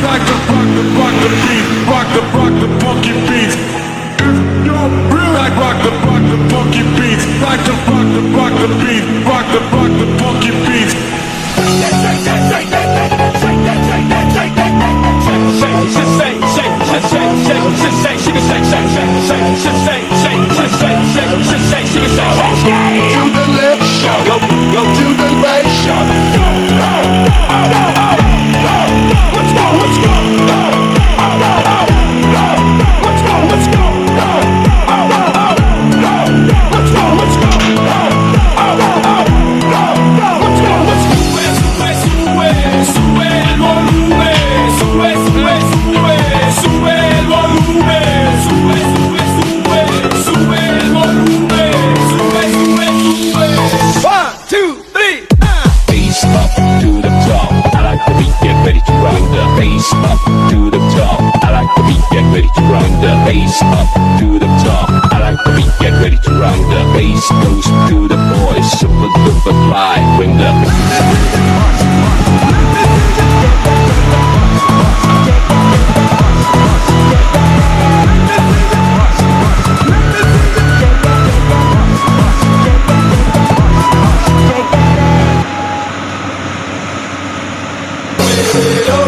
like to rock the beat, rock the funky beats. If you're real, like rock the funky beats, like to rock the beat, rock the funky beats. To the left, go to the right. Let's go, let's go. Let's go, let's go. Let's go, let's go. Sube el volumen, sube el volumen, sube el volumen, sube. 1, 2, 3, Bass up to the top. I like the beat, get ready to rock the bass up to the top. I like the beat, get ready to rock the bass up to the top. I like the beat, get ready to rock the bass goes to the boys. Super duper fly, bring the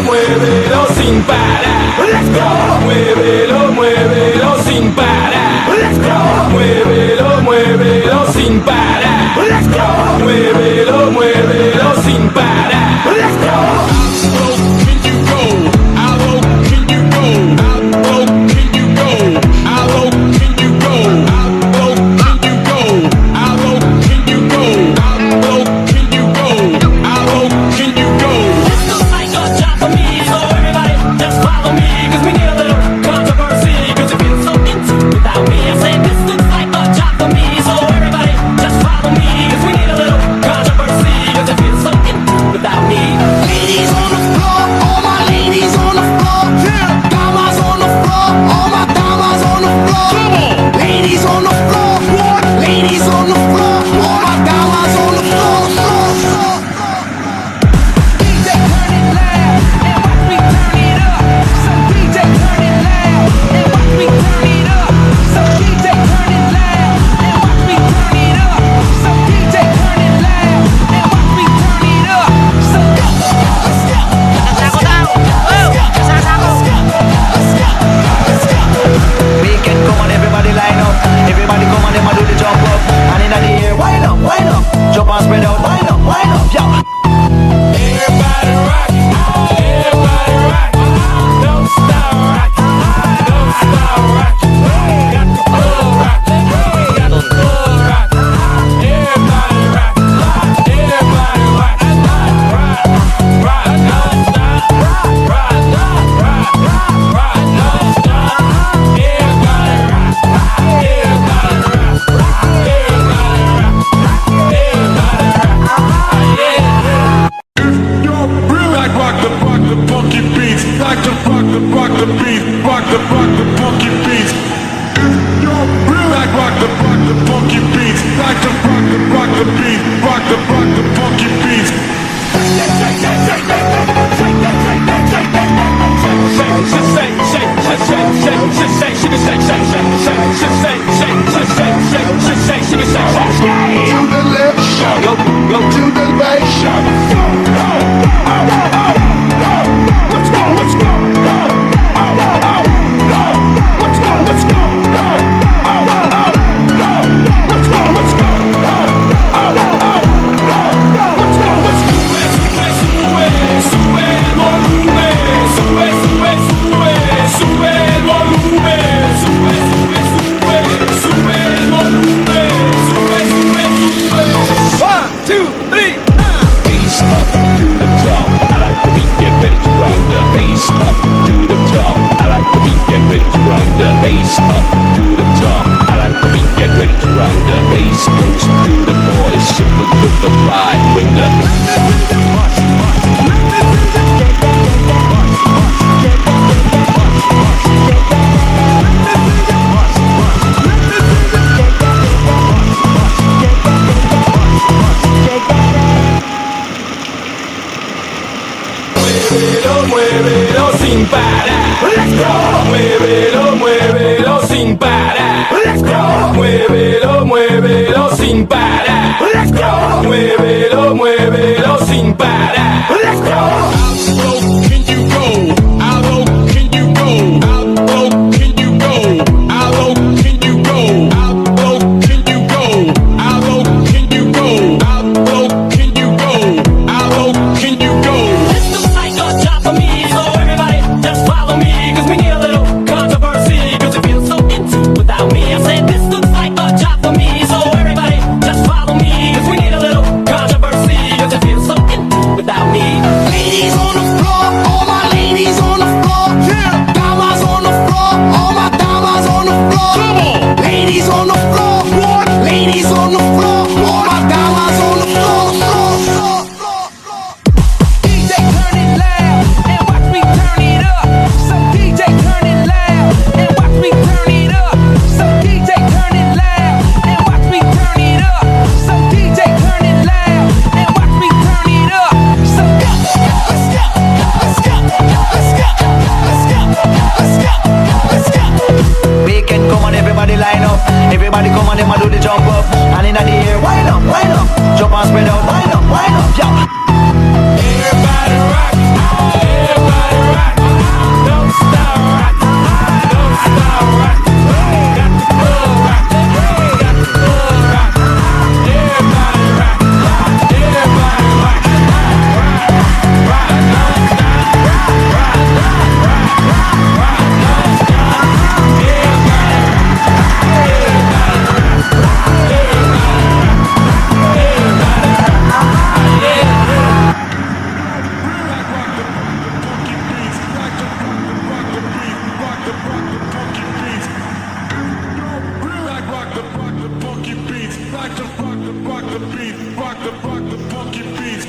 muévelo sin parar. Let's go. Muévelo sin parar. Let's go. Muévelo sin parar. Let's go. Muévelo sin parar. Let's go. How low can you go? How low can you go? How low can you go? How low can you go? How low can you go? How low can you go? How low can you go? How low can you go? This looks like a job for me, so everybody just follow me, cause we need a little controversy, cause it feels so empty without me. I said this looks like a job for me, so everybody just follow me, cause we need a little controversy. muévelo, muévelo sin parar. Let's go. Muévelo, muévelo sin parar. Let's go. Muévelo, muévelo sin parar. Let's go. Muévelo, muévelo sin parar. Let's go. How low can you go? How low can you go? How low can you go? How low can you go? How low can you go? How low can you go? How low can you go? How low can you go? This looks like a job for me, so everybody just follow me, cause we need a little controversy, cause it feels so empty without me. I said this looks like a job for me, so everybody just follow me, cause we need a little controversy, cause it feels so empty without me. Ladies on the floor, all my ladies on the floor. Damas on the floor, all my damas on the floor. Ladies on the floor, what? Ladies on the floor, all my damas on the floor. DJ turn it loud and watch me turn it up. So DJ turn it loud and watch me turn it up. So DJ turn it loud and watch me turn it up. So DJ turn it loud and watch me turn it up. So let's go, let's go, let's go, let's go, let's go, let's go. Weekend come on, everybody line up. Everybody come on, them a do the jump up. And in the air, wind up, wind up. Jump and spread out, wind up, yo. Everybody rock, everybody rock. Don't stop rock, don't stop rock. Got the club rock, got the club rock. Everybody rock, everybody rock. Rock, rock, don't stop. Rock, rock, rock, don't stop. Everybody rock, everybody rock, everybody rock, yeah. Rock the funky beats. Rock the beat. Rock the funky beats.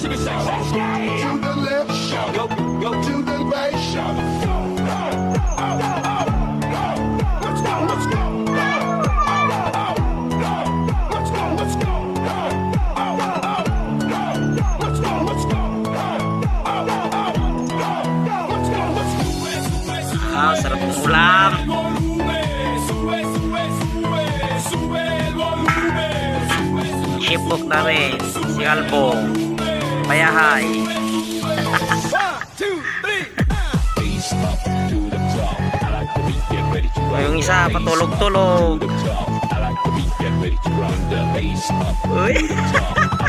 To the left, shout go to the right, shout let's go, let's go, let's go, let's go, let's go, Ah, sarap ng ulam. Ipok namin, si Albo, Mayahay. Bass up to the top. I like the beat, get ready to O, run. yung isa, patulog-tulog. I like the beat, get ready to run. The bass up Uy. to the top. I